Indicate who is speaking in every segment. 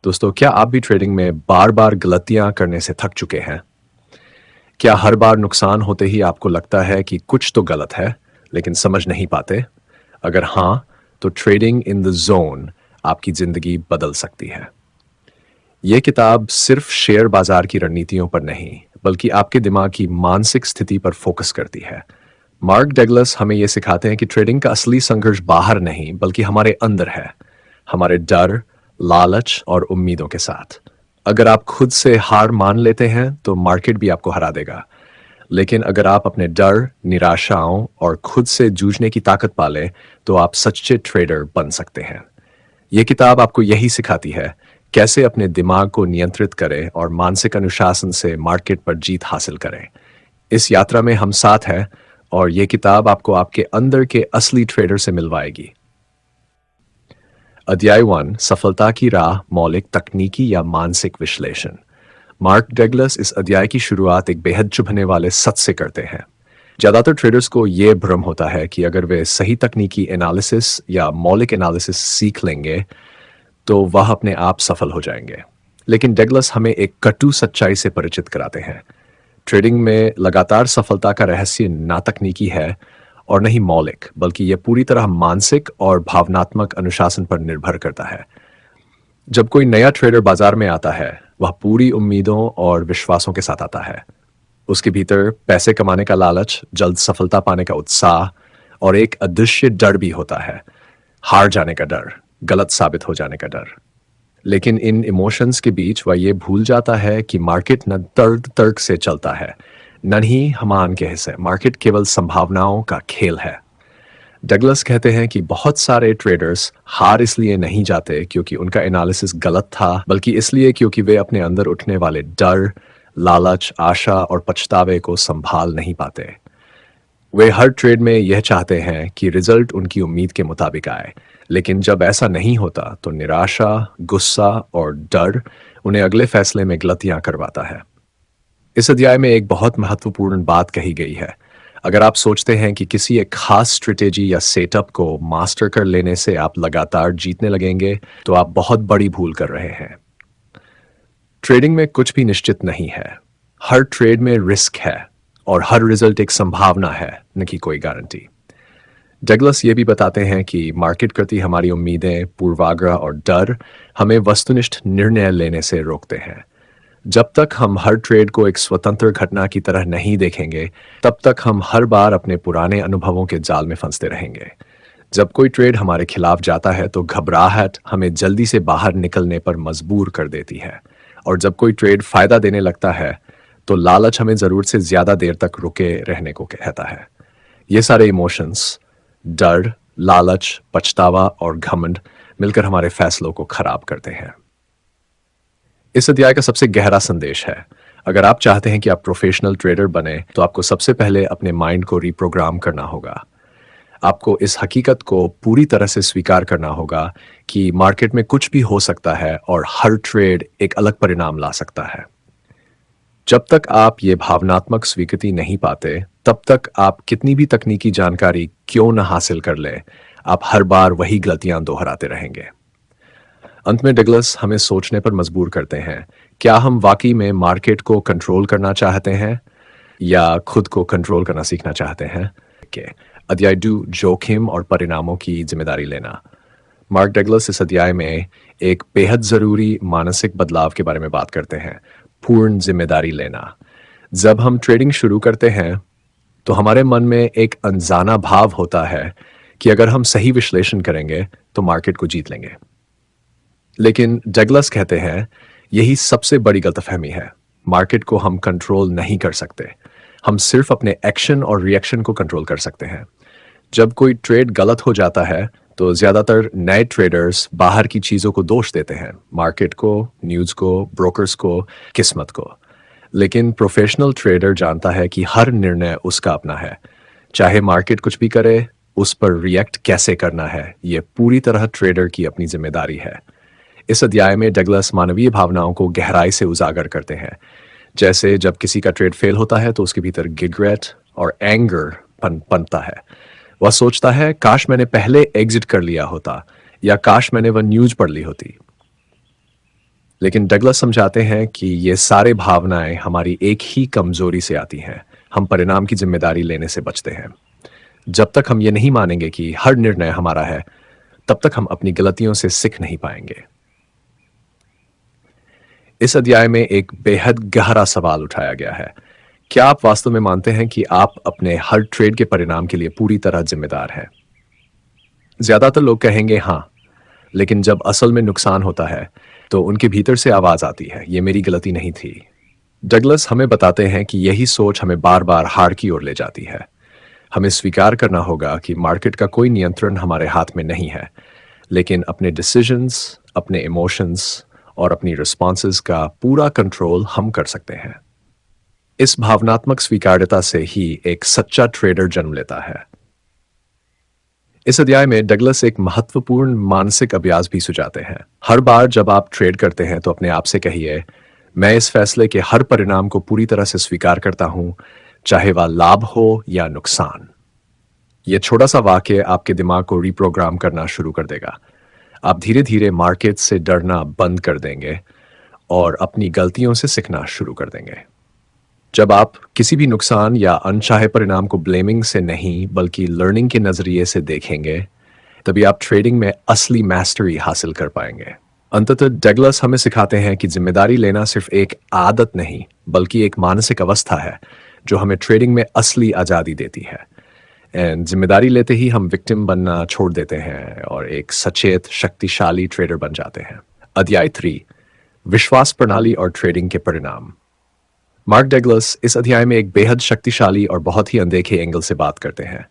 Speaker 1: दोस्तों, क्या आप भी ट्रेडिंग में बार बार गलतियां करने से थक चुके हैं? क्या हर बार नुकसान होते ही आपको लगता है कि कुछ तो गलत है, लेकिन समझ नहीं पाते? अगर हाँ, तो ट्रेडिंग इन द जोन आपकी जिंदगी बदल सकती है। ये किताब सिर्फ शेयर बाजार की रणनीतियों पर नहीं, बल्कि आपके दिमाग की मानसिक स्थिति पर फोकस करती है। मार्क डगलस हमें यह सिखाते हैं कि ट्रेडिंग का असली संघर्ष बाहर नहीं, बल्कि हमारे अंदर है, हमारे डर, लालच और उम्मीदों के साथ। अगर आप खुद से हार मान लेते हैं तो मार्केट भी आपको हरा देगा। लेकिन अगर आप अपने डर, निराशाओं और खुद से जूझने की ताकत पालें, तो आप सच्चे ट्रेडर बन सकते हैं। यह किताब आपको यही सिखाती है, कैसे अपने दिमाग को नियंत्रित करें और मानसिक अनुशासन से मार्केट पर जीत हासिल करें। इस यात्रा में हम साथ हैं और यह किताब आपको आपके अंदर के असली ट्रेडर से मिलवाएगी। अध्याय 1, सफलता की राह, मौलिक तकनीकी या मानसिक विश्लेषण। मार्क डगलस इस अध्याय की शुरुआत एक बेहद चुभने वाले सच से करते हैं। ज्यादातर ट्रेडर्स को यह भ्रम होता है कि अगर वे सही तकनीकी एनालिसिस या मौलिक एनालिसिस सीख लेंगे तो वह अपने आप सफल हो जाएंगे। लेकिन डगलस हमें एक कटु सच्चाई से परिचित कराते हैं। ट्रेडिंग में लगातार सफलता का रहस्य ना तकनीकी है और नहीं मौलिक, बल्कि यह पूरी तरह मानसिक और भावनात्मक अनुशासन पर निर्भर करता है। जब कोई नया ट्रेडर बाजार में आता है, वह पूरी उम्मीदों और विश्वासों के साथ आता है। उसके भीतर पैसे कमाने का लालच, जल्द सफलता पाने का उत्साह और एक अदृश्य डर भी होता है। हार जाने का डर, गलत साबित हो जाने का डर। लेकिन इन इमोशंस के बीच वह ये भूल जाता है कि मार्केट न तर्क तर्क से चलता है, न ही हमान के हिस्से। मार्केट केवल संभावनाओं का खेल है। डगलस कहते हैं कि बहुत सारे ट्रेडर्स हार इसलिए नहीं जाते क्योंकि उनका एनालिसिस गलत था, बल्कि इसलिए क्योंकि वे अपने अंदर उठने वाले डर, लालच, आशा और पछतावे को संभाल नहीं पाते। वे हर ट्रेड में यह चाहते हैं कि रिजल्ट उनकी उम्मीद के मुताबिक आए, लेकिन जब ऐसा नहीं होता तो निराशा, गुस्सा और डर उन्हें अगले फैसले में गलतियां करवाता है। इस अध्याय में एक बहुत महत्वपूर्ण बात कही गई है। अगर आप सोचते हैं कि किसी एक खास स्ट्रेटेजी या सेटअप को मास्टर कर लेने से आप लगातार जीतने लगेंगे, तो आप बहुत बड़ी भूल कर रहे हैं। ट्रेडिंग में कुछ भी निश्चित नहीं है। हर ट्रेड में रिस्क है और हर रिजल्ट एक संभावना है, न कि कोई गारंटी। डगलस ये भी बताते हैं कि मार्केट प्रति हमारी उम्मीदें, पूर्वाग्रह और डर हमें वस्तुनिष्ठ निर्णय लेने से रोकते हैं। जब तक हम हर ट्रेड को एक स्वतंत्र घटना की तरह नहीं देखेंगे, तब तक हम हर बार अपने पुराने अनुभवों के जाल में फंसते रहेंगे। जब कोई ट्रेड हमारे खिलाफ जाता है तो घबराहट हमें जल्दी से बाहर निकलने पर मजबूर कर देती है, और जब कोई ट्रेड फायदा देने लगता है तो लालच हमें जरूरत से ज्यादा देर तक रुके रहने को कहता है। ये सारे इमोशंस, डर, लालच, पछतावा और घमंड मिलकर हमारे फैसलों को खराब करते हैं। इस अध्याय का सबसे गहरा संदेश है, अगर आप चाहते हैं कि आप प्रोफेशनल ट्रेडर बने, तो आपको सबसे पहले अपने माइंड को रिप्रोग्राम करना होगा। आपको इस हकीकत को पूरी तरह से स्वीकार करना होगा कि मार्केट में कुछ भी हो सकता है और हर ट्रेड एक अलग परिणाम ला सकता है। जब तक आप ये भावनात्मक स्वीकृति नहीं पाते, तब तक आप कितनी भी तकनीकी जानकारी क्यों न हासिल कर ले, आप हर बार वही गलतियां दोहराते रहेंगे। अंत में डगलस हमें सोचने पर मजबूर करते हैं, क्या हम वाकई में मार्केट को कंट्रोल करना चाहते हैं या खुद को कंट्रोल करना सीखना चाहते हैं? अध्याय 2, जोखिम और परिणामों की जिम्मेदारी लेना। मार्क डगलस इस अध्याय में एक बेहद जरूरी मानसिक बदलाव के बारे में बात करते हैं, पूर्ण जिम्मेदारी लेना। जब हम ट्रेडिंग शुरू करते हैं तो हमारे मन में एक अनजाना भाव होता है कि अगर हम सही विश्लेषण करेंगे तो मार्केट को जीत लेंगे। लेकिन डगलस कहते हैं यही सबसे बड़ी गलतफहमी है। मार्केट को हम कंट्रोल नहीं कर सकते, हम सिर्फ अपने एक्शन और रिएक्शन को कंट्रोल कर सकते हैं। जब कोई ट्रेड गलत हो जाता है तो ज्यादातर नए ट्रेडर्स बाहर की चीजों को दोष देते हैं, मार्केट को, न्यूज को, ब्रोकर्स को, किस्मत को। लेकिन प्रोफेशनल ट्रेडर जानता है कि हर निर्णय उसका अपना है। चाहे मार्केट कुछ भी करे, उस पर रिएक्ट कैसे करना है, यह पूरी तरह ट्रेडर की अपनी जिम्मेदारी है। इस अध्याय में डगलस मानवीय भावनाओं को गहराई से उजागर करते हैं। जैसे जब किसी का ट्रेड फेल होता है तो उसके भीतर गिगरेट और एंगर पनपता है। वह सोचता है, काश मैंने पहले एग्जिट कर लिया होता, या काश मैंने वह न्यूज पढ़ ली होती। लेकिन डगलस समझाते हैं कि ये सारे भावनाएं हमारी एक ही कमजोरी से आती हैं। हम परिणाम की जिम्मेदारी लेने से बचते हैं। जब तक हम ये नहीं मानेंगे कि हर निर्णय हमारा है, तब तक हम अपनी गलतियों से सीख नहीं पाएंगे। इस अध्याय में एक बेहद गहरा सवाल उठाया गया है। क्या आप वास्तव में मानते हैं कि आप अपने हर ट्रेड के परिणाम के लिए पूरी तरह जिम्मेदार हैं? ज्यादातर लोग कहेंगे हाँ, लेकिन जब असल में नुकसान होता है, तो उनके भीतर से आवाज आती है, ये मेरी गलती नहीं थी। डगलस हमें बताते हैं कि यही सोच हमें बार बार हार की ओर ले जाती है। हमें स्वीकार करना होगा कि मार्केट का कोई नियंत्रण हमारे हाथ में नहीं है, लेकिन अपने डिसीजंस, अपने इमोशंस और अपनी रिस्पॉन्सेज का पूरा कंट्रोल हम कर सकते हैं। इस भावनात्मक स्वीकार्यता से ही एक सच्चा ट्रेडर जन्म लेता है। इस अध्याय में डगलस एक महत्वपूर्ण मानसिक अभ्यास भी सुझाते हैं। हर बार जब आप ट्रेड करते हैं तो अपने आप से कहिए, मैं इस फैसले के हर परिणाम को पूरी तरह से स्वीकार करता हूं, चाहे वह लाभ हो या नुकसान। यह छोटा सा वाक्य आपके दिमाग को रिप्रोग्राम करना शुरू कर देगा। आप धीरे धीरे मार्केट से डरना बंद कर देंगे और अपनी गलतियों से सीखना शुरू कर देंगे। जब आप किसी भी नुकसान या अनचाहे परिणाम को ब्लेमिंग से नहीं बल्कि लर्निंग के नजरिए से देखेंगे, तभी आप ट्रेडिंग में असली मास्टरी हासिल कर पाएंगे। अंततः डगलस हमें सिखाते हैं कि जिम्मेदारी लेना सिर्फ एक आदत नहीं बल्कि एक मानसिक अवस्था है जो हमें ट्रेडिंग में असली आज़ादी देती है। एंड जिम्मेदारी लेते ही हम विक्टिम बनना छोड़ देते हैं और एक सचेत शक्तिशाली ट्रेडर बन जाते हैं। अध्याय 3, विश्वास प्रणाली और ट्रेडिंग के परिणाम। मार्क डगलस इस अध्याय में एक बेहद शक्तिशाली और बहुत ही अनदेखे एंगल से बात करते हैं,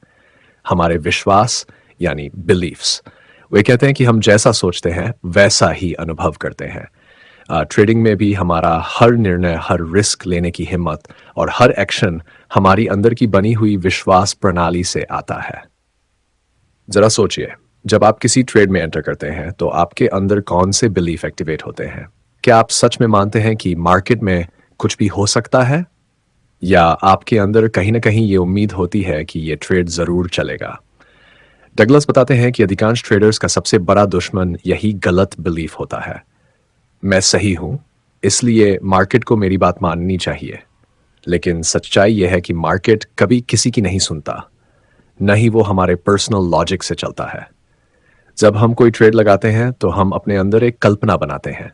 Speaker 1: हमारे विश्वास यानी बिलीफ्स। वे कहते हैं कि हम जैसा सोचते हैं वैसा ही अनुभव करते हैं। ट्रेडिंग में भी हमारा हर निर्णय, हर रिस्क लेने की हिम्मत और हर एक्शन हमारी अंदर की बनी हुई विश्वास प्रणाली से आता है। जरा सोचिए, जब आप किसी ट्रेड में एंटर करते हैं तो आपके अंदर कौन से बिलीफ एक्टिवेट होते हैं? क्या आप सच में मानते हैं कि मार्केट में कुछ भी हो सकता है, या आपके अंदर कहीं ना कहीं ये उम्मीद होती है कि ये ट्रेड जरूर चलेगा? डगलस बताते हैं कि अधिकांश ट्रेडर्स का सबसे बड़ा दुश्मन यही गलत बिलीफ होता है। मैं सही हूं, इसलिए मार्केट को मेरी बात माननी चाहिए। लेकिन सच्चाई यह है कि मार्केट कभी किसी की नहीं सुनता, न ही वो हमारे पर्सनल लॉजिक से चलता है। जब हम कोई ट्रेड लगाते हैं तो हम अपने अंदर एक कल्पना बनाते हैं,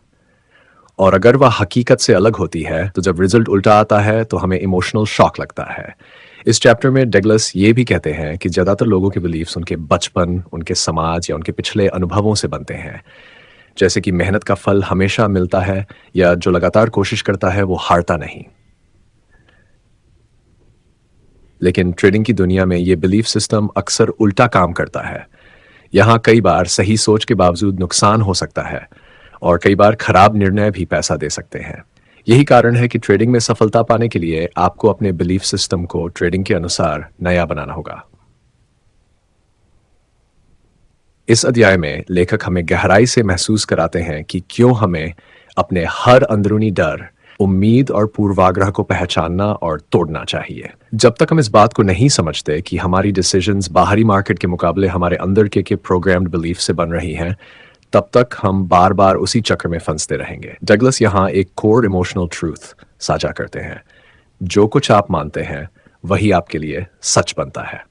Speaker 1: और अगर वह हकीकत से अलग होती है तो जब रिजल्ट उल्टा आता है तो हमें इमोशनल शॉक लगता है। इस चैप्टर में डगलस ये भी कहते हैं कि ज़्यादातर लोगों के बिलीफ्स उनके बचपन, उनके समाज या उनके पिछले अनुभवों से बनते हैं। जैसे कि मेहनत का फल हमेशा मिलता है, या जो लगातार कोशिश करता है वो हारता नहीं। लेकिन ट्रेडिंग की दुनिया में ये बिलीफ सिस्टम अक्सर उल्टा काम करता है। यहाँ कई बार सही सोच के बावजूद नुकसान हो सकता है, और कई बार खराब निर्णय भी पैसा दे सकते हैं। यही कारण है कि ट्रेडिंग में सफलता पाने के लिए आपको अपने बिलीफ सिस्टम को ट्रेडिंग के अनुसार नया बनाना होगा। इस अध्याय में लेखक हमें गहराई से महसूस कराते हैं कि क्यों हमें अपने हर अंदरूनी डर, उम्मीद और पूर्वाग्रह को पहचानना और तोड़ना चाहिए। जब तक हम इस बात को नहीं समझते कि हमारी डिसीजंस बाहरी मार्केट के मुकाबले हमारे अंदर के प्रोग्राम्ड बिलीफ से बन रही हैं, तब तक हम बार बार उसी चक्र में फंसते रहेंगे। डगलस यहाँ एक कोर इमोशनल ट्रूथ साझा करते हैं, जो कुछ आप मानते हैं वही आपके लिए सच बनता है।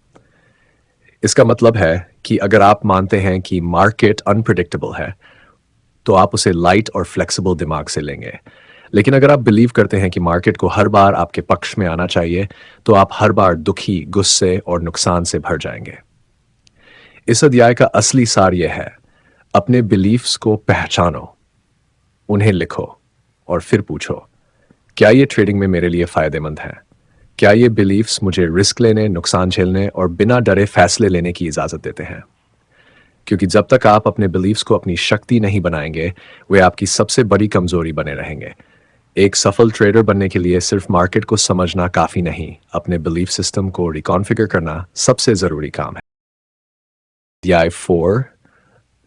Speaker 1: इसका मतलब है कि अगर आप मानते हैं कि मार्केट अनप्रिडिक्टेबल है, तो आप उसे लाइट और फ्लेक्सिबल दिमाग से लेंगे। लेकिन अगर आप बिलीव करते हैं कि मार्केट को हर बार आपके पक्ष में आना चाहिए, तो आप हर बार दुखी, गुस्से और नुकसान से भर जाएंगे। इस अध्याय का असली सार यह है, अपने बिलीफ्स को पहचानो, उन्हें लिखो और फिर पूछो, क्या ये ट्रेडिंग में मेरे लिए फायदेमंद है? क्या ये बिलीफ्स मुझे रिस्क लेने, नुकसान झेलने और बिना डरे फैसले लेने की इजाजत देते हैं? क्योंकि जब तक आप अपने बिलीफ्स को अपनी शक्ति नहीं बनाएंगे, वे आपकी सबसे बड़ी कमजोरी बने रहेंगे। एक सफल ट्रेडर बनने के लिए सिर्फ मार्केट को समझना काफी नहीं, अपने बिलीफ सिस्टम को रिकॉन्फ़िगर करना सबसे जरूरी काम है। अध्याय 4,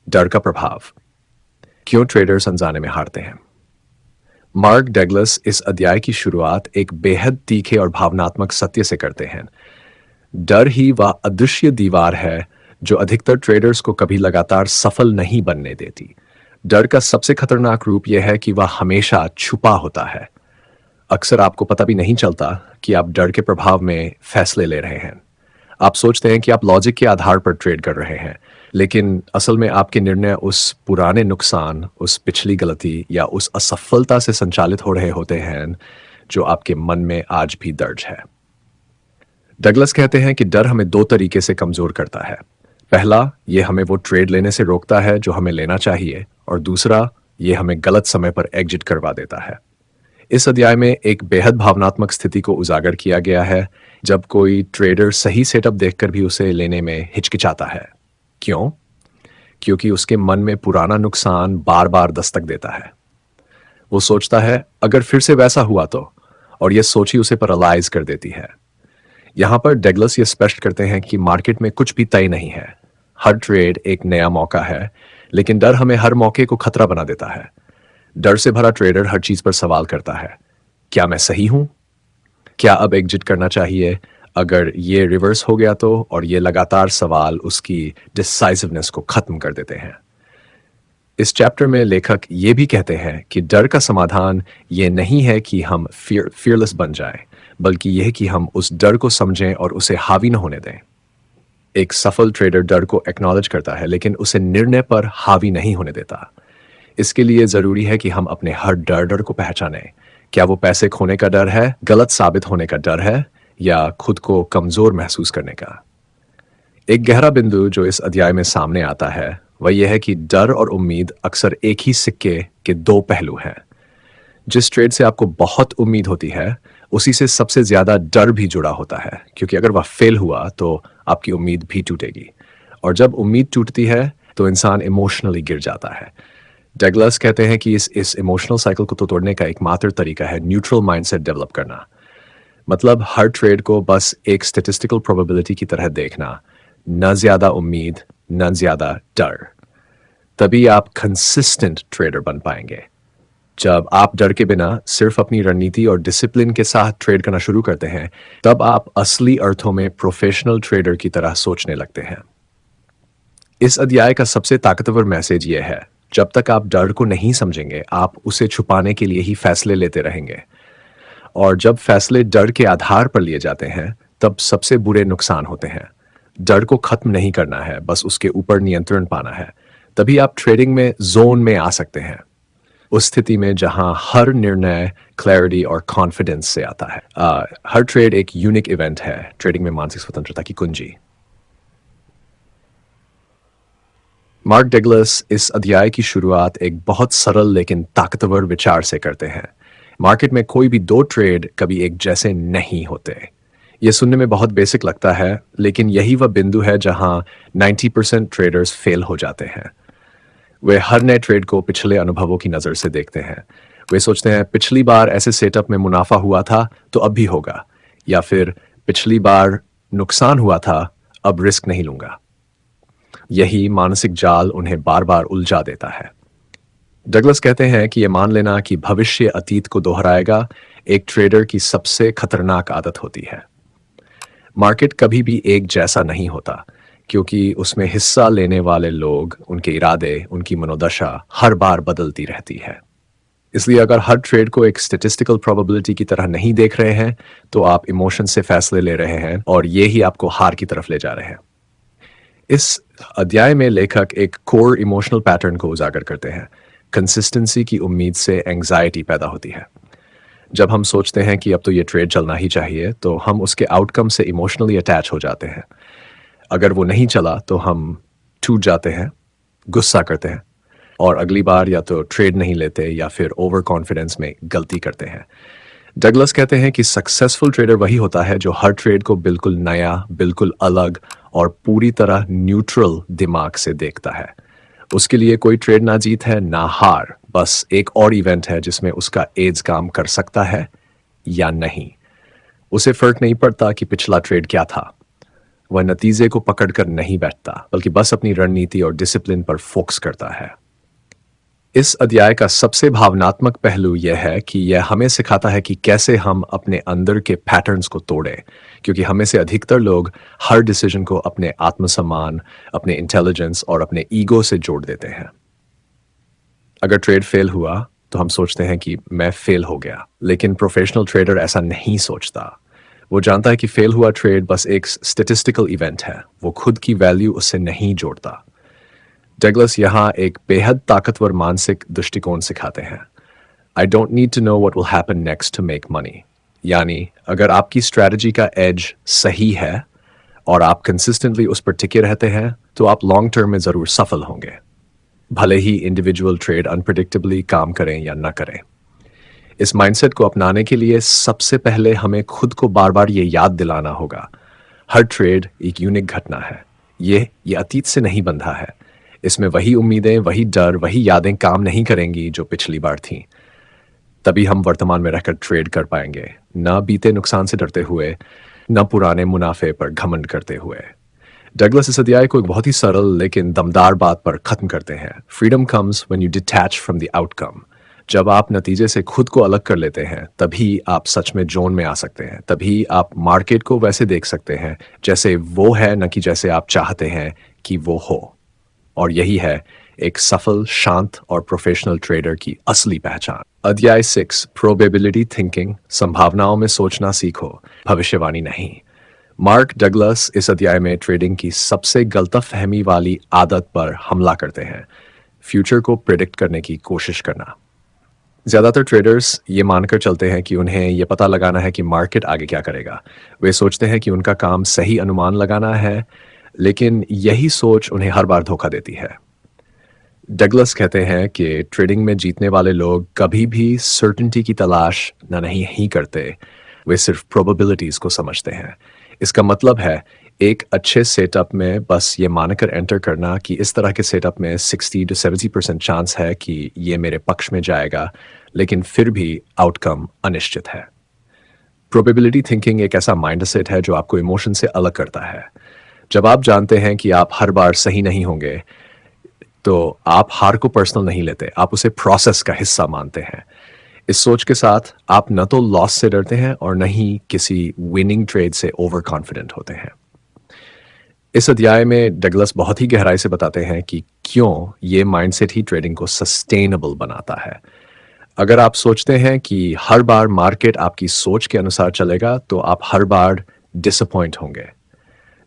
Speaker 1: डर का प्रभाव। क्यों ट्रेडर्स अनजाने में हारते हैं? मार्क डगलस इस अध्याय की शुरुआत एक बेहद तीखे और भावनात्मक सत्य से करते हैं। डर ही वह अदृश्य दीवार है जो अधिकतर ट्रेडर्स को कभी लगातार सफल नहीं बनने देती। डर का सबसे खतरनाक रूप यह है कि वह हमेशा छुपा होता है। अक्सर आपको पता भी नहीं चलता कि आप डर के प्रभाव में फैसले ले रहे हैं। आप सोचते हैं कि आप लॉजिक के आधार पर ट्रेड कर रहे हैं, लेकिन असल में आपके निर्णय उस पुराने नुकसान, उस पिछली गलती या उस असफलता से संचालित हो रहे होते हैं जो आपके मन में आज भी दर्ज है। डगलस कहते हैं कि डर हमें दो तरीके से कमजोर करता है। पहला, ये हमें वो ट्रेड लेने से रोकता है जो हमें लेना चाहिए, और दूसरा, ये हमें गलत समय पर एग्जिट करवा देता है। इस अध्याय में एक बेहद भावनात्मक स्थिति को उजागर किया गया है, जब कोई ट्रेडर सही सेटअप देखकर भी उसे लेने में हिचकिचाता है। क्यों? क्योंकि उसके मन में पुराना नुकसान बार बार दस्तक देता है। वो सोचता है, अगर फिर से वैसा हुआ तो, और यह सोच ही उसे पैरालाइज कर देती है। यहां पर डगलस ये स्पष्ट करते हैं कि मार्केट में कुछ भी तय नहीं है। हर ट्रेड एक नया मौका है, लेकिन डर हमें हर मौके को खतरा बना देता है। डर से भरा ट्रेडर हर चीज पर सवाल करता है, क्या मैं सही हूं? क्या अब एग्जिट करना चाहिए? अगर ये रिवर्स हो गया तो? और ये लगातार सवाल उसकी डिसाइसिवनेस को खत्म कर देते हैं। इस चैप्टर में लेखक ये भी कहते हैं कि डर का समाधान ये नहीं है कि हम फियरलेस बन जाएं, बल्कि यह कि हम उस डर को समझें और उसे हावी न होने दें। एक सफल ट्रेडर डर को एक्नॉलेज करता है, लेकिन उसे निर्णय पर हावी नहीं होने देता। इसके लिए जरूरी है कि हम अपने हर डर को पहचानें। क्या वो पैसे खोने का डर है, गलत साबित होने का डर है, या खुद को कमजोर महसूस करने का? एक गहरा बिंदु जो इस अध्याय में सामने आता है वह यह है कि डर और उम्मीद अक्सर एक ही सिक्के के दो पहलू हैं। जिस ट्रेड से आपको बहुत उम्मीद होती है, उसी से सबसे ज्यादा डर भी जुड़ा होता है, क्योंकि अगर वह फेल हुआ तो आपकी उम्मीद भी टूटेगी, और जब उम्मीद टूटती है तो इंसान इमोशनली गिर जाता है। डगलस कहते हैं कि इस इमोशनल साइकिल को तो तोड़ने का एकमात्र तरीका है न्यूट्रल माइंडसेट डेवलप करना। मतलब हर ट्रेड को बस एक स्टैटिस्टिकल प्रोबेबिलिटी की तरह देखना, न ज्यादा उम्मीद न ज्यादा डर। तभी आप कंसिस्टेंट ट्रेडर बन पाएंगे। जब आप डर के बिना सिर्फ अपनी रणनीति और डिसिप्लिन के साथ ट्रेड करना शुरू करते हैं, तब आप असली अर्थों में प्रोफेशनल ट्रेडर की तरह सोचने लगते हैं। इस अध्याय का सबसे ताकतवर मैसेज यह है, जब तक आप डर को नहीं समझेंगे, आप उसे छुपाने के लिए ही फैसले लेते रहेंगे। और जब फैसले डर के आधार पर लिए जाते हैं, तब सबसे बुरे नुकसान होते हैं। डर को खत्म नहीं करना है, बस उसके ऊपर नियंत्रण पाना है। तभी आप ट्रेडिंग में जोन में आ सकते हैं, उस स्थिति में जहां हर निर्णय क्लैरिटी और कॉन्फिडेंस से आता है। हर ट्रेड एक यूनिक इवेंट है, ट्रेडिंग में मानसिक स्वतंत्रता की कुंजी। मार्क डगलस इस अध्याय की शुरुआत एक बहुत सरल लेकिन ताकतवर विचार से करते हैं। मार्केट में कोई भी दो ट्रेड कभी एक जैसे नहीं होते। यह सुनने में बहुत बेसिक लगता है, लेकिन यही वह बिंदु है जहां 90% ट्रेडर्स फेल हो जाते हैं। वे हर नए ट्रेड को पिछले अनुभवों की नज़र से देखते हैं। वे सोचते हैं, पिछली बार ऐसे सेटअप में मुनाफा हुआ था तो अब भी होगा, या फिर पिछली बार नुकसान हुआ था, अब रिस्क नहीं लूंगा। यही मानसिक जाल उन्हें बार बार उलझा देता है। डगलस कहते हैं कि यह मान लेना कि भविष्य अतीत को दोहराएगा एक ट्रेडर की सबसे खतरनाक आदत होती है। मार्केट कभी भी एक जैसा नहीं होता, क्योंकि उसमें हिस्सा लेने वाले लोग, उनके इरादे, उनकी मनोदशा हर बार बदलती रहती है। इसलिए अगर हर ट्रेड को एक स्टैटिस्टिकल प्रोबेबिलिटी की तरह नहीं देख रहे हैं, तो आप इमोशन से फैसले ले रहे हैं, और ये ही आपको हार की तरफ ले जा रहे हैं। इस अध्याय में लेखक एक कोर इमोशनल पैटर्न को उजागर करते हैं। कंसिस्टेंसी की उम्मीद से एंग्जाइटी पैदा होती है। जब हम सोचते हैं कि अब तो ये ट्रेड चलना ही चाहिए, तो हम उसके आउटकम से इमोशनली अटैच हो जाते हैं। अगर वो नहीं चला तो हम टूट जाते हैं, गुस्सा करते हैं, और अगली बार या तो ट्रेड नहीं लेते या फिर ओवर कॉन्फिडेंस में गलती करते हैं। डगलस कहते हैं कि सक्सेसफुल ट्रेडर वही होता है जो हर ट्रेड को बिल्कुल नया, बिल्कुल अलग और पूरी तरह न्यूट्रल दिमाग से देखता है। उसके लिए कोई ट्रेड ना जीत है ना हार, बस एक और इवेंट है जिसमें उसका एज काम कर सकता है या नहीं। उसे फर्क नहीं पड़ता कि पिछला ट्रेड क्या था। वह नतीजे को पकड़कर नहीं बैठता, बल्कि बस अपनी रणनीति और डिसिप्लिन पर फोकस करता है। इस अध्याय का सबसे भावनात्मक पहलू यह है कि यह हमें सिखाता है कि कैसे हम अपने अंदर के पैटर्न्स को तोड़ें, क्योंकि हमें से अधिकतर लोग हर डिसीजन को अपने आत्मसम्मान, अपने इंटेलिजेंस और अपने ईगो से जोड़ देते हैं। अगर ट्रेड फेल हुआ तो हम सोचते हैं कि मैं फेल हो गया, लेकिन प्रोफेशनल ट्रेडर ऐसा नहीं सोचता। वो जानता है कि फेल हुआ ट्रेड बस एक स्टैटिस्टिकल इवेंट है, वो खुद की वैल्यू उससे नहीं जोड़ता। डगलस यहाँ एक बेहद ताकतवर मानसिक दृष्टिकोण सिखाते हैं। I don't need to know what will happen next to make money. यानी अगर आपकी स्ट्रैटेजी का एज सही है और आप कंसिस्टेंटली उस पर टिके रहते हैं तो आप लॉन्ग टर्म में ज़रूर सफल होंगे, भले ही इंडिविजुअल ट्रेड अनप्रिडिक्टेबली काम करें या न करें। इस माइंडसेट को अपनाने के लिए सबसे पहले हमें खुद को बार बार ये याद दिलाना होगा, हर ट्रेड एक यूनिक घटना है। ये अतीत से नहीं बंधा है। इसमें वही उम्मीदें, वही डर, वही यादें काम नहीं करेंगी जो पिछली बार थीं। तभी हम वर्तमान में रहकर ट्रेड कर पाएंगे, न बीते नुकसान से डरते हुए, न पुराने मुनाफे पर घमंड करते हुए। डगलस इस अध्याय को एक बहुत ही सरल लेकिन दमदार बात पर खत्म करते हैं। Freedom comes when you detach from the outcome. जब आप नतीजे से खुद को अलग कर लेते हैं तभी आप सच में जोन में आ सकते हैं। तभी आप मार्केट को वैसे देख सकते हैं जैसे वो है, न कि जैसे आप चाहते हैं कि वो हो। और यही है एक सफल, शांत और प्रोफेशनल ट्रेडर की असली पहचान। अध्याय 6, प्रोबेबिलिटी थिंकिंग। संभावनाओं में सोचना सीखो, भविष्यवाणी नहीं। मार्क डगलस इस अध्याय में ट्रेडिंग की सबसे गलतफहमी वाली आदत पर हमला करते हैं, फ्यूचर को प्रिडिक्ट करने की कोशिश करना। ज़्यादातर ट्रेडर्स ये मानकर चलते हैं कि उन्हें ये पता लगाना है कि मार्केट आगे क्या करेगा। वे सोचते हैं कि उनका काम सही अनुमान लगाना है, लेकिन यही सोच उन्हें हर बार धोखा देती है। डगलस कहते हैं कि ट्रेडिंग में जीतने वाले लोग कभी भी सर्टेनिटी की तलाश नहीं ही करते, वे सिर्फ प्रोबेबिलिटीज़ को समझते हैं। इसका मतलब है एक अच्छे सेटअप में बस ये मानकर एंटर करना कि इस तरह के सेटअप में 60 to 70% चांस है कि ये मेरे पक्ष में जाएगा, लेकिन फिर भी आउटकम अनिश्चित है। प्रोबेबिलिटी थिंकिंग एक ऐसा माइंडसेट है जो आपको इमोशन से अलग करता है। जब आप जानते हैं कि आप हर बार सही नहीं होंगे तो आप हार को पर्सनल नहीं लेते, आप उसे प्रोसेस का हिस्सा मानते हैं। इस सोच के साथ आप न तो लॉस से डरते हैं और न ही किसी विनिंग ट्रेड से ओवर कॉन्फिडेंट होते हैं। इस अध्याय में डगलस बहुत ही गहराई से बताते हैं कि क्यों ये माइंडसेट ही ट्रेडिंग को सस्टेनेबल बनाता है। अगर आप सोचते हैं कि हर बार मार्केट आपकी सोच के अनुसार चलेगा तो आप हर बार डिसअपॉइंट होंगे।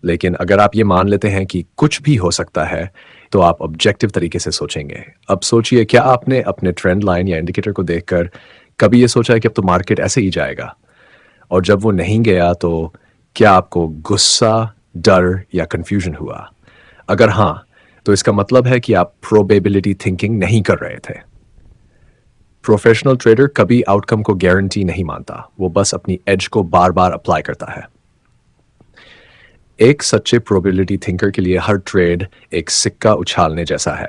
Speaker 1: लेकिन अगर आप ये मान लेते हैं कि कुछ भी हो सकता है तो आप ऑब्जेक्टिव तरीके से सोचेंगे। अब सोचिए, क्या आपने अपने ट्रेंड लाइन या इंडिकेटर को देखकर कभी ये सोचा है कि अब तो मार्केट ऐसे ही जाएगा? और जब वो नहीं गया तो क्या आपको गुस्सा, डर या कंफ्यूजन हुआ? अगर हाँ, तो इसका मतलब है कि आप प्रोबेबिलिटी थिंकिंग नहीं कर रहे थे। प्रोफेशनल ट्रेडर कभी आउटकम को गारंटी नहीं मानता, वो बस अपनी एज को बार बार अप्लाई करता है। एक सच्चे प्रोबेबिलिटी थिंकर के लिए हर ट्रेड एक सिक्का उछालने जैसा है।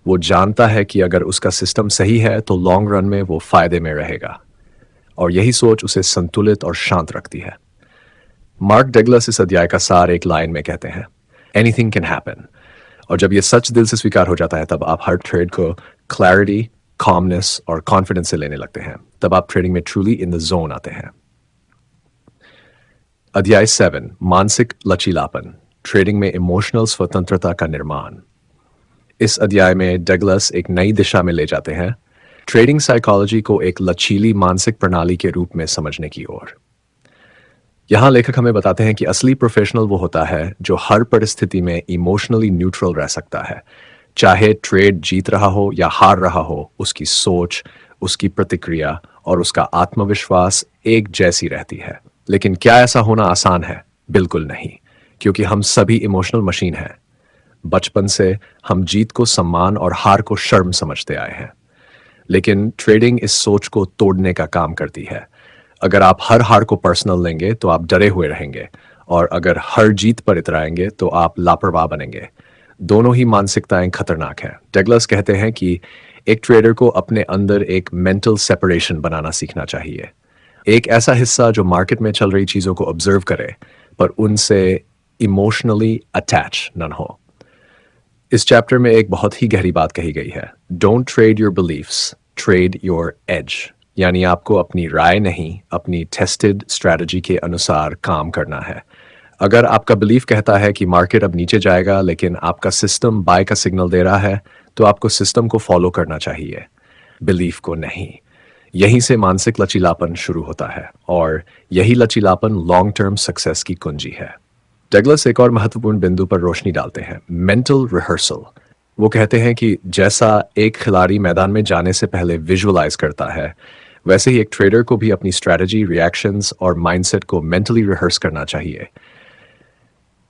Speaker 1: वो जानता है कि अगर उसका सिस्टम सही है तो लॉन्ग रन में वो फायदे में रहेगा, और यही सोच उसे संतुलित और शांत रखती है। मार्क डगलस इस अध्याय का सार एक लाइन में कहते हैं, एनीथिंग कैन हैपन। और जब ये सच दिल से स्वीकार हो जाता है तब आप हर ट्रेड को क्लैरिटी, कॉमनेस और कॉन्फिडेंस से लेने लगते हैं। तब आप ट्रेडिंग में ट्रूली इन द जोन आते हैं। अध्याय 7, मानसिक लचीलापन, ट्रेडिंग में इमोशनल स्वतंत्रता का निर्माण। इस अध्याय में डगलस एक नई दिशा में ले जाते हैं, ट्रेडिंग साइकोलॉजी को एक लचीली मानसिक प्रणाली के रूप में समझने की ओर। यहाँ लेखक हमें बताते हैं कि असली प्रोफेशनल वो होता है जो हर परिस्थिति में इमोशनली न्यूट्रल रह सकता है। चाहे ट्रेड जीत रहा हो या हार रहा हो, उसकी सोच, उसकी प्रतिक्रिया और उसका आत्मविश्वास एक जैसी रहती है। लेकिन क्या ऐसा होना आसान है? बिल्कुल नहीं, क्योंकि हम सभी इमोशनल मशीन हैं। बचपन से हम जीत को सम्मान और हार को शर्म समझते आए हैं, लेकिन ट्रेडिंग इस सोच को तोड़ने का काम करती है। अगर आप हर हार को पर्सनल लेंगे तो आप डरे हुए रहेंगे, और अगर हर जीत पर इतराएंगे तो आप लापरवाह बनेंगे। दोनों ही मानसिकताएं खतरनाक हैं। डगलस कहते हैं कि एक ट्रेडर को अपने अंदर एक मेंटल सेपरेशन बनाना सीखना चाहिए। एक ऐसा हिस्सा जो मार्केट में चल रही चीज़ों को ऑब्जर्व करे पर उनसे इमोशनली अटैच न हो। इस चैप्टर में एक बहुत ही गहरी बात कही गई है, don't trade your beliefs, trade your age. यानी आपको अपनी राय नहीं, अपनी टेस्टेड स्ट्रैटेजी के अनुसार काम करना है। अगर आपका बिलीफ कहता है कि मार्केट अब नीचे जाएगा लेकिन आपका सिस्टम बाय का सिग्नल दे रहा है, तो आपको सिस्टम को फॉलो करना चाहिए, बिलीफ को नहीं। यहीं से मानसिक लचीलापन शुरू होता है और यही लचीलापन लॉन्ग टर्म सक्सेस की कुंजी है। डगलस एक और महत्वपूर्ण बिंदु पर रोशनी डालते हैं, मेंटल रिहर्सल। वो कहते हैं कि जैसा एक खिलाड़ी मैदान में जाने से पहले विजुअलाइज करता है, वैसे ही एक ट्रेडर को भी अपनी स्ट्रैटेजी, रिएक्शंस और माइंडसेट को मेंटली रिहर्स करना चाहिए।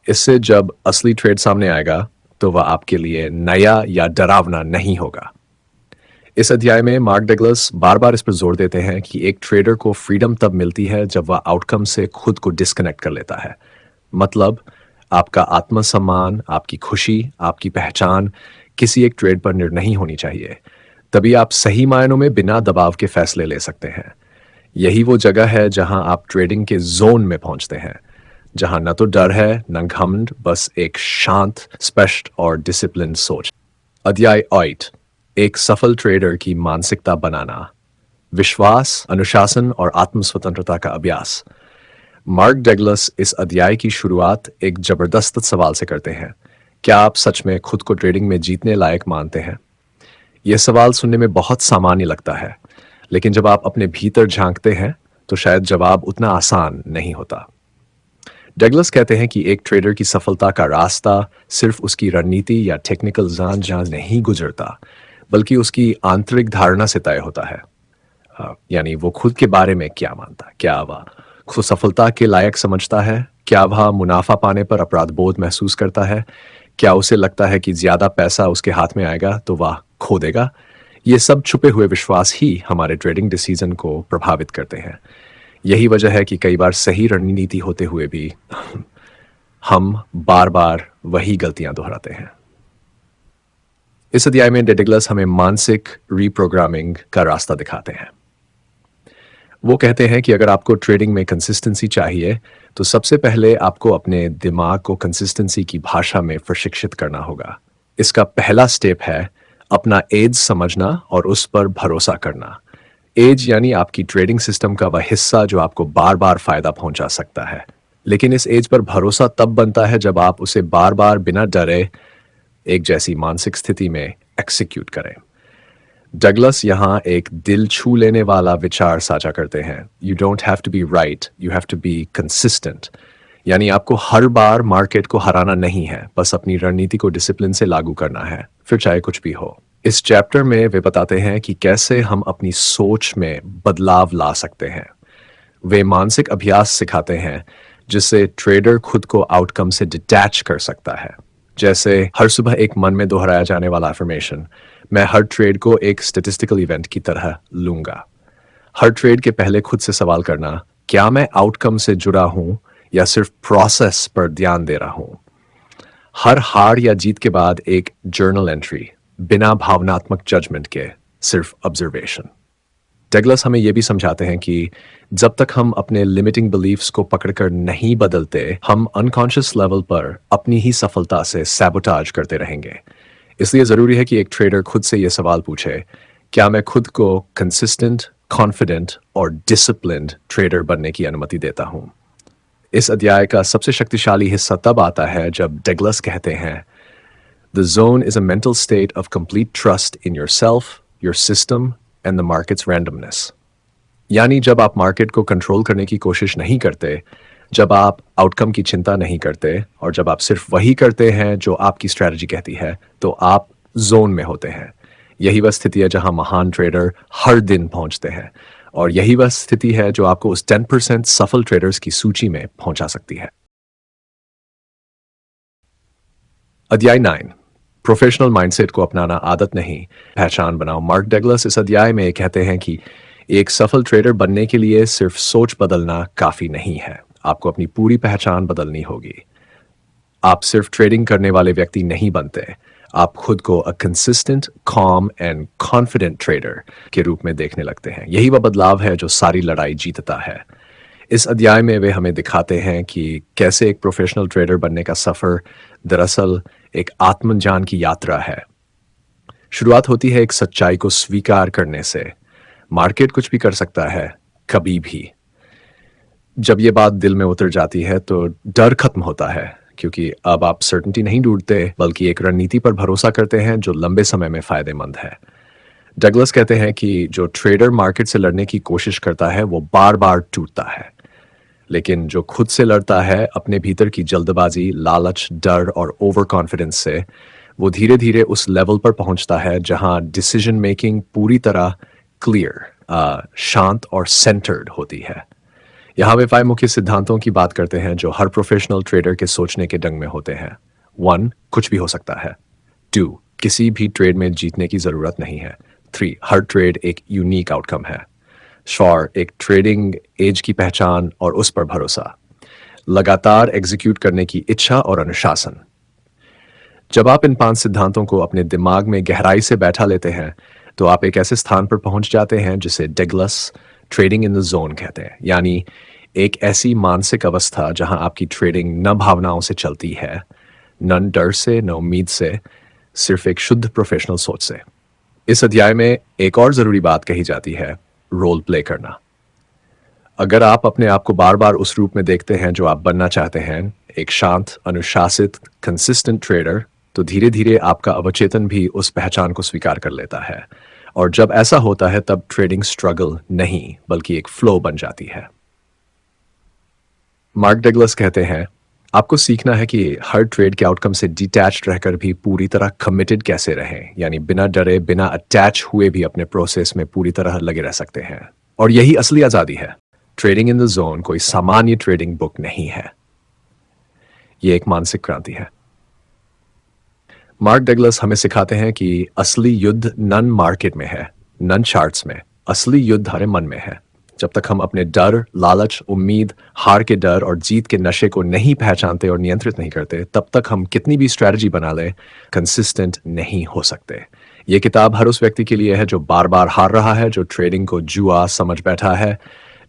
Speaker 1: इससे जब असली ट्रेड सामने आएगा तो वह आपके लिए नया या डरावना नहीं होगा। इस अध्याय में मार्क डगलस बार बार इस पर जोर देते हैं कि एक ट्रेडर को फ्रीडम तब मिलती है जब वह आउटकम से खुद को डिस्कनेक्ट कर लेता है। मतलब आपका आत्मसम्मान, आपकी खुशी, आपकी पहचान किसी एक ट्रेड पर निर्भर नहीं होनी चाहिए। तभी आप सही मायनों में बिना दबाव के फैसले ले सकते हैं। यही वो जगह है जहां आप ट्रेडिंग के जोन में पहुंचते हैं, जहां न तो डर है न घमंड, बस एक शांत, स्पष्ट और डिसिप्लिन सोच। अध्याय 8, एक सफल ट्रेडर की मानसिकता बनाना, विश्वास, अनुशासन और आत्म स्वतंत्रता का अभ्यास। मार्क डगलस इस अध्याय की शुरुआत एक जबरदस्त सवाल से करते हैं, क्या आप सच में खुद को ट्रेडिंग में जीतने लायक मानते हैं? यह सवाल सुनने में बहुत सामान्य लगता है, लेकिन जब आप अपने भीतर झांकते हैं तो शायद जवाब उतना आसान नहीं होता। डगलस कहते हैं कि एक ट्रेडर की सफलता का रास्ता सिर्फ उसकी रणनीति या टेक्निकल जान नहीं गुजरता, बल्कि उसकी आंतरिक धारणा से तय होता है। यानी वो खुद के बारे में क्या मानता है, क्या वह खुद सफलता के लायक समझता है, क्या वह मुनाफा पाने पर अपराध बोध महसूस करता है, क्या उसे लगता है कि ज्यादा पैसा उसके हाथ में आएगा तो वह खो देगा। ये सब छुपे हुए विश्वास ही हमारे ट्रेडिंग डिसीजन को प्रभावित करते हैं। यही वजह है कि कई बार सही रणनीति होते हुए भी हम बार बार वही गलतियां दोहराते हैं। इस अध्याय में डगलस हमें मानसिक रीप्रोग्रामिंग का रास्ता दिखाते हैं। वो कहते हैं कि अगर आपको ट्रेडिंग में कंसिस्टेंसी चाहिए तो सबसे पहले आपको अपने दिमाग को कंसिस्टेंसी की भाषा में प्रशिक्षित करना होगा। इसका पहला स्टेप है अपना एज समझना और उस पर भरोसा करना। एज यानी आपकी ट्रेडिंग सिस्टम का वह हिस्सा जो आपको बार बार फायदा पहुंचा सकता है। लेकिन इस एज पर भरोसा तब बनता है जब आप उसे बार बार बिना डरे एक जैसी मानसिक स्थिति में एक्सिक्यूट करें। डगलस यहाँ एक दिल छू लेने वाला विचार साझा करते हैं, you don't have to be right, you have to be consistent. यानी आपको हर बार मार्केट को हराना नहीं है, बस अपनी रणनीति को डिसिप्लिन से लागू करना है, फिर चाहे कुछ भी हो। इस चैप्टर में वे बताते हैं कि कैसे हम अपनी सोच में बदलाव ला सकते हैं। वे मानसिक अभ्यास सिखाते हैं जिससे ट्रेडर खुद को आउटकम से डिटैच कर सकता है। जैसे हर सुबह एक मन में दोहराया जाने वाला अफर्मेशन, मैं हर ट्रेड को एक स्टैटिस्टिकल इवेंट की तरह लूंगा। हर ट्रेड के पहले खुद से सवाल करना, क्या मैं आउटकम से जुड़ा हूं या सिर्फ प्रोसेस पर ध्यान दे रहा हूं। हर हार या जीत के बाद एक जर्नल एंट्री, बिना भावनात्मक जजमेंट के, सिर्फ ऑब्जर्वेशन। डगलस हमें यह भी समझाते हैं कि जब तक हम अपने लिमिटिंग बिलीफ्स को पकड़कर नहीं बदलते, हम अनकॉन्शियस लेवल पर अपनी ही सफलता से सैबोटाज करते रहेंगे। इसलिए जरूरी है कि एक ट्रेडर खुद से यह सवाल पूछे, क्या मैं खुद को कंसिस्टेंट, कॉन्फिडेंट और डिसिप्लिन्ड ट्रेडर बनने की अनुमति देता हूं। इस अध्याय का सबसे शक्तिशाली हिस्सा तब आता है जब डगलस कहते हैं, the zone is a mental state of complete trust in yourself, your system and the markets randomness. यानी जब आप मार्केट को कंट्रोल करने की कोशिश नहीं करते, जब आप आउटकम की चिंता नहीं करते और जब आप सिर्फ वही करते हैं जो आपकी स्ट्रैटेजी कहती है, तो आप जोन में होते हैं। यही वह स्थिति है जहां महान ट्रेडर हर दिन पहुंचते हैं, और यही वह स्थिति है जो आपको उस 10% सफल ट्रेडर्स की सूची में पहुंचा सकती है। अध्याय 9, प्रोफेशनल माइंडसेट को अपनाना आदत नहीं, पहचान बनाओ। मार्क डगलस इस अध्याय में कहते हैं कि एक सफल ट्रेडर बनने के लिए सिर्फ सोच बदलना काफी नहीं है, आपको अपनी पूरी पहचान बदलनी होगी। आप सिर्फ ट्रेडिंग करने वाले व्यक्ति नहीं बनते, आप खुद को a consistent, com and confident trader के रूप में देखने लगते हैं। यही वह बदलाव है जो सारी लड़ाई जीतता है। इस अध्याय में वे हमें दिखाते हैं कि कैसे एक प्रोफेशनल ट्रेडर बनने का सफर दरअसल एक आत्मज्ञान की यात्रा है। शुरुआत होती है एक सच्चाई को स्वीकार करने से, मार्केट कुछ भी कर सकता है, कभी भी। जब ये बात दिल में उतर जाती है तो डर खत्म होता है, क्योंकि अब आप सर्टेनिटी नहीं ढूंढते बल्कि एक रणनीति पर भरोसा करते हैं जो लंबे समय में फायदेमंद है। डगलस कहते हैं कि जो ट्रेडर मार्केट से लड़ने की कोशिश करता है वो बार बार टूटता है, लेकिन जो खुद से लड़ता है अपने भीतर की जल्दबाजी, लालच, डर और ओवर कॉन्फिडेंस से, वो धीरे धीरे उस लेवल पर पहुंचता है जहां डिसीजन मेकिंग पूरी तरह क्लियर, शांत और सेंटर्ड होती है। यहाँ वे 5 मुख्य सिद्धांतों की बात करते हैं जो हर प्रोफेशनल ट्रेडर के सोचने के ढंग में होते हैं। 1. कुछ भी हो सकता है। 2. किसी भी ट्रेड में जीतने की जरूरत नहीं है। 3. हर ट्रेड एक यूनिक आउटकम है। 4. एक ट्रेडिंग एज की पहचान और उस पर भरोसा। लगातार एग्जीक्यूट करने की इच्छा और अनुशासन। जब आप इन 5 सिद्धांतों को अपने दिमाग में गहराई से बैठा लेते हैं तो आप एक ऐसे स्थान पर पहुंच जाते हैं जिसे Douglas trading in the zone कहते हैं, यानी एक ऐसी मानसिक अवस्था जहां आपकी ट्रेडिंग न भावनाओं से चलती है, न डर से, न उम्मीद से, सिर्फ एक शुद्ध प्रोफेशनल सोच से। इस अध्याय में एक और जरूरी बात कही जाती है, रोल प्ले करना। अगर आप अपने आप को बार बार उस रूप में देखते हैं जो आप बनना चाहते हैं, एक शांत, अनुशासित, कंसिस्टेंट ट्रेडर, तो धीरे धीरे आपका अवचेतन भी उस पहचान को स्वीकार कर लेता है। और जब ऐसा होता है तब ट्रेडिंग स्ट्रगल नहीं बल्कि एक फ्लो बन जाती है। मार्क डगलस कहते हैं, आपको सीखना है कि हर ट्रेड के आउटकम से डिटैच्ड रहकर भी पूरी तरह कमिटेड कैसे रहें, यानी बिना डरे, बिना अटैच हुए भी अपने प्रोसेस में पूरी तरह लगे रह सकते हैं। और यही असली आज़ादी है। ट्रेडिंग इन द जोन कोई सामान्य ट्रेडिंग बुक नहीं है, ये एक मानसिक क्रांति है। मार्क डगलस हमें सिखाते हैं कि असली युद्ध नन मार्केट में है, नन चार्ट्स में। असली युद्ध हमारे मन में है। जब तक हम अपने डर, लालच, उम्मीद, हार के डर और जीत के नशे को नहीं पहचानते और नियंत्रित नहीं करते, तब तक हम कितनी भी स्ट्रैटेजी बना ले, कंसिस्टेंट नहीं हो सकते। ये किताब हर उस व्यक्ति के लिए है जो बार बार हार रहा है, जो ट्रेडिंग को जुआ समझ बैठा है,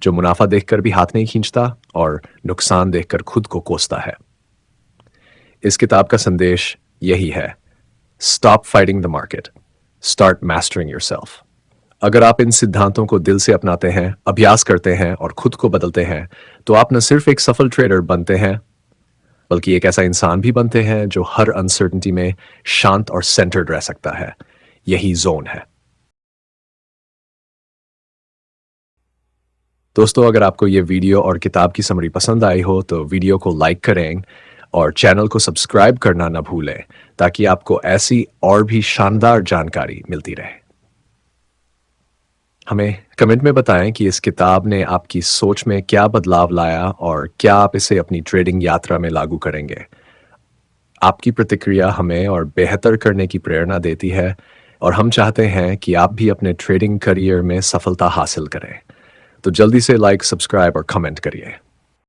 Speaker 1: जो मुनाफा देखकर भी हाथ नहीं खींचता और नुकसान देखकर खुद को कोसता है। इस किताब का संदेश यही है, stop fighting the market, start mastering yourself. अगर आप इन सिद्धांतों को दिल से अपनाते हैं, अभ्यास करते हैं और खुद को बदलते हैं, तो आप न सिर्फ एक सफल ट्रेडर बनते हैं बल्कि एक ऐसा इंसान भी बनते हैं जो हर अनसर्टेनिटी में शांत और सेंटर्ड रह सकता है। यही जोन है। दोस्तों, अगर आपको ये वीडियो और किताब की समरी पसंद आई हो तो वीडियो को लाइक करें और चैनल को सब्सक्राइब करना न भूलें, ताकि आपको ऐसी और भी शानदार जानकारी मिलती रहे। हमें कमेंट में बताएं कि इस किताब ने आपकी सोच में क्या बदलाव लाया और क्या आप इसे अपनी ट्रेडिंग यात्रा में लागू करेंगे। आपकी प्रतिक्रिया हमें और बेहतर करने की प्रेरणा देती है और हम चाहते हैं कि आप भी अपने ट्रेडिंग करियर में सफलता हासिल करें। तो जल्दी से लाइक, सब्सक्राइब और कमेंट करिए।